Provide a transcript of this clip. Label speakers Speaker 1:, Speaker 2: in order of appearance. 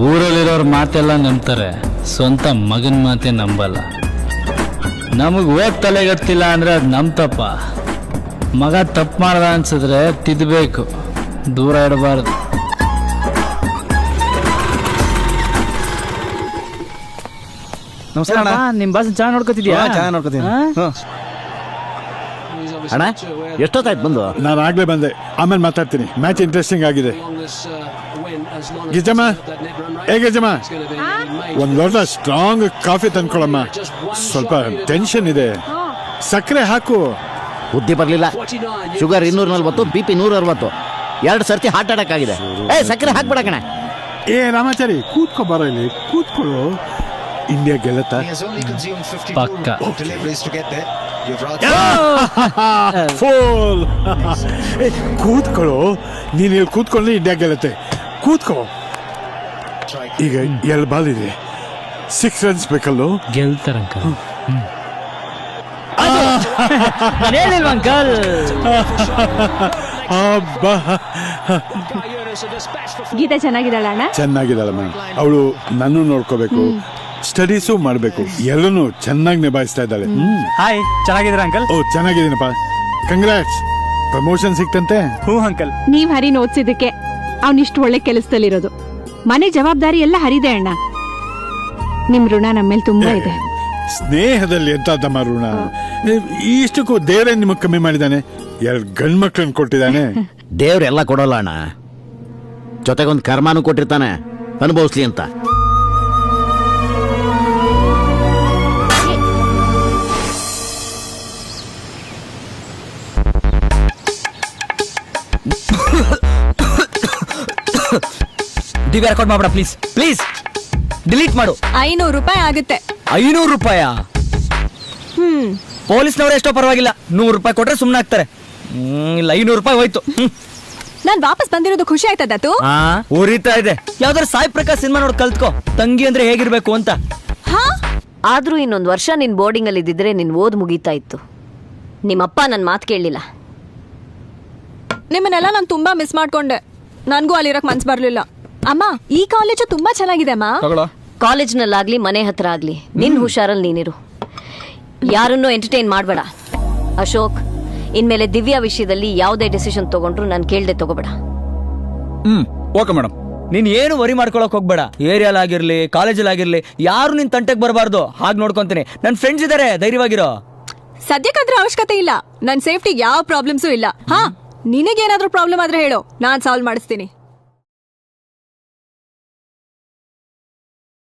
Speaker 1: ಊರಲ್ಲಿರೋರ್ ಮಾತೆಲ್ಲ ನಂಬ್ತಾರೆ, ಸ್ವಂತ ಮಗನ ಮಾತೆ ನಂಬಲ್ಲ. ನಮಗೆ ಓದ್ ತಲೆಗತ್ತಿಲ್ಲ ಅಂದರೆ ಅದು ನಮ್ಮ ತಪ್ಪ. ಮಗ ತಪ್ಪು ಮಾಡ್ದ ಅನ್ಸಿದ್ರೆ ತಿದ್ದಬೇಕು, ದೂರ ಇಡಬಾರ್ದು.
Speaker 2: ನಮಸ್ಕಾರ ಅಣ್ಣ.
Speaker 1: ನಿಮ್ಮ ಬಾಸ್ ಚೆನ್ನಾಗಿ ನೋಡ್ಕೊತಿದ್ಯಾ?
Speaker 2: ಚೆನ್ನಾಗಿ ನೋಡ್ಕೊತೀನಿ. ಅಣ್ಣ ಎಷ್ಟೊತ್ತಾಯ್ತು ಬಂದು?
Speaker 3: ನಾನು ಆಗ್ಲೇ ಬಂದೆ, ಆಮೇಲೆ ಮಾತಾಡ್ತೀನಿ. ಮ್ಯಾಚ್ ಇಂಟ್ರೆಸ್ಟಿಂಗ್ ಆಗಿದೆ. ಗಿಜಮ್ಮ, ಗಿಜಮ್ಮ, ಒಂದ್ ಲೋಟ ಸ್ಟ್ರಾಂಗ್ ಕಾಫಿ ತಂದ್ಕೊಳಮ್ಮ. ಸ್ವಲ್ಪ ಟೆನ್ಷನ್ ಇದೆ. ಸಕ್ಕರೆ ಹಾಕು.
Speaker 2: ಬುದ್ಧಿ ಬರ್ಲಿಲ್ಲ. Sugar 240, BP 160. 2 ಸರ್ತಿ ಹಾರ್ಟ್ ಅಟ್ಯಾಕ್ ಆಗಿದೆ. ಸಕ್ಕರೆ ಹಾಕ್ಬಿಡ ಕಣ.
Speaker 3: ರಾಮಾಚಾರಿ, ಕೂತ್ಕೋ, ಬರೋ ಇಲ್ಲಿ ಕೂತ್ಕೊಳ್ಳು. ಇಂಡಿಯಾ ಗೆಲ್ಲತ್ತ
Speaker 1: ಪಕ್ಕ.
Speaker 3: ಫೋಲ್. ಕೂತ್ಕೊಳ್ಳು, ನೀನ್ ಇಲ್ಲಿ ಕೂತ್ಕೊಂಡು ಇಂಡಿಯಾ ಗೆಲ್ಲತ್ತೆ. ಕೂತ್ಕೋ. ಈಗ 2 ಬಾಲ್ ಇದೆ, 6 ರನ್ಸ್ ಬೇಕಲ್ಲೋ.
Speaker 1: ಗೆಲ್ತಾರಂಕಲ್. ಅಂಕಲ್
Speaker 4: ಗೀತಾ ಚೆನ್ನಾಗಿದ್ದಾಳ ಅಣ್ಣ?
Speaker 3: ಚೆನ್ನಾಗಿದ್ದಾಳಮ್ಮ. ಅವಳು ನನ್ನ ನೋಡ್ಕೋಬೇಕು, ಸ್ಟಡೀಸು ಮಾಡ್ಬೇಕು, ಎಲ್ಲನೂ ಚೆನ್ನಾಗಿ ನಿಭಾಯಿಸ್ತಾ ಇದ್ದಾಳೆ.
Speaker 5: ಹಾಯ್, ಚೆನ್ನಾಗಿದ್ದೀರಾ ಅಂಕಲ್?
Speaker 3: ಓ, ಚೆನ್ನಾಗಿದ್ದೀನಪ್ಪ. ಕಂಗ್ರಾಟ್ಸ್, ಪ್ರಮೋಷನ್ ಸಿಕ್ತಂತೆ?
Speaker 5: ಹ್ಞೂ ಅಂಕಲ್.
Speaker 4: ನೀವ್ ಹರಿನ ಓದ್ಸಿದಕ್ಕೆ ಅವನಿಷ್ಟು ಒಳ್ಳೆ ಕೆಲಸದಲ್ಲಿರೋದು. ಮನೆ ಜವಾಬ್ದಾರಿ ಎಲ್ಲ ಹರಿದೆ ಅಣ್ಣ. ನಿಮ್ ಋಣ ನಮ್ಮೇಲೆ ತುಂಬಾ ಇದೆ.
Speaker 3: ಸ್ನೇಹದಲ್ಲಿ ಎಂತದಮ್ಮ ಋಣ? ಇಷ್ಟಕ್ಕೂ ದೇವರೇ ನಿಮಗ್ ಕಮ್ಮಿ ಮಾಡಿದಾನೆ. 2 ಗಂಡ್ ಮಕ್ಳನ್ನ ಕೊಟ್ಟಿದ್ದಾನೆ.
Speaker 2: ದೇವ್ರೆಲ್ಲ ಕೊಡೋಲ್ಲ ಅಣ್ಣ, ಜೊತೆಗೊಂದು ಕರ್ಮಾನು ಕೊಟ್ಟಿರ್ತಾನೆ, ಅನುಭವಿಸ್ಲಿ ಅಂತ.
Speaker 5: ದಿವ್ಯ ರೆಕಾರ್ಡ್ ಮಾಡ್ಬೇಡ ಪ್ಲೀಸ್, ಪ್ಲೀಸ್ ಡಿಲೀಟ್ ಮಾಡು.
Speaker 4: 500 ರೂಪಾಯಿ ಆಗುತ್ತೆ.
Speaker 5: 500 ರೂಪಾಯ? ಪೊಲೀಸ್ನವ್ರು ಎಷ್ಟೋ ಪರವಾಗಿಲ್ಲ, 100 ರೂಪಾಯಿ ಕೊಟ್ರೆ ಸುಮ್ಮನೆ ಆಗ್ತಾರೆ. ಇಲ್ಲ, 500 ರೂಪಾಯಿ ಹೋಯ್ತು.
Speaker 4: ನಾನ್ ವಾಪಸ್ ಬಂದಿರೋದು ಖುಷಿ ಆಯ್ತದ?
Speaker 5: ಉರಿತಾ ಇದೆ. ಯಾವ್ದಾದ್ರು ಸಾಯಿ ಪ್ರಕಾಶ್ ಸಿನಿಮಾ ನೋಡಿ ಕಲ್ತ್ಕೋ, ತಂಗಿ ಅಂದ್ರೆ ಹೇಗಿರ್ಬೇಕು ಅಂತ.
Speaker 6: ಆದ್ರೂ ಇನ್ನೊಂದು ವರ್ಷ ನಿನ್ ಬೋರ್ಡಿಂಗ್ ಅಲ್ಲಿ ಇದ್ದಿದ್ರೆ ನಿನ್ ಓದ್ ಮುಗೀತಾ ಇತ್ತು. ನಿಮ್ಮಪ್ಪ ನನ್ ಮಾತು ಕೇಳಲಿಲ್ಲ.
Speaker 4: ನಿಮ್ಮನ್ನೆಲ್ಲ ನಾನು ತುಂಬಾ ಮಿಸ್ ಮಾಡ್ಕೊಂಡೆ. ನನ್ಗೂ ಅಲ್ಲಿರಕ್ ಮನ್ಸ್ ಬರ್ಲಿಲ್ಲ. ಅಮ್ಮ, ಈ ಕಾಲೇಜು ತುಂಬಾ ಚೆನ್ನಾಗಿದೆ ಅಮ್ಮ.
Speaker 6: ಕಾಲೇಜ್ನಲ್ಲಾಗ್ಲಿ ಮನೆ ಹತ್ರ ಆಗ್ಲಿ ನಿನ್ ಹುಷಾರಲ್ಲಿ ನೀನಿರು. ಯಾರನ್ನೂ ಎಂಟರ್ಟೈನ್ ಮಾಡಬೇಡ. ಅಶೋಕ್, ಇನ್ಮೇಲೆ ದಿವ್ಯಾ ವಿಷಯದಲ್ಲಿ ಯಾವುದೇ ಡಿಸಿಷನ್ ತಗೊಂಡ್ರು ನಾನು ಕೇಳ್ದೆ ತಗೋಬೇಡ.
Speaker 5: Okay madam. ನೀನ್ ಏನು ವರಿ ಮಾಡ್ಕೊಳಕ್ ಹೋಗ್ಬೇಡ. ಏರಿಯಾಲ್ ಆಗಿರ್ಲಿ, ಕಾಲೇಜಲ್ಲಿ ಆಗಿರ್ಲಿ, ಯಾರು ನಿನ್ ತಂಟೆಗೆ ಬರಬಾರ್ದು. ಹಾಗೆ ನೋಡ್ಕೊಂತೀನಿ. ನನ್ನ ಫ್ರೆಂಡ್ಸ್ ಇದಾರೆ, ಧೈರ್ಯವಾಗಿರೋ.
Speaker 4: ಸದ್ಯಕ್ಕಂದ್ರೆ ಅವಶ್ಯಕತೆ ಇಲ್ಲ. ನನ್ ಸೇಫ್ಟಿ ಯಾವ ಪ್ರಾಬ್ಲಮ್ಸು ಇಲ್ಲ. ನಿನಗೇನಾದ್ರೂ ಪ್ರಾಬ್ಲಮ್ ಆದ್ರೆ ಹೇಳು, ನಾನ್ ಸಾಲ್ವ್ ಮಾಡಿಸ್ತೀನಿ.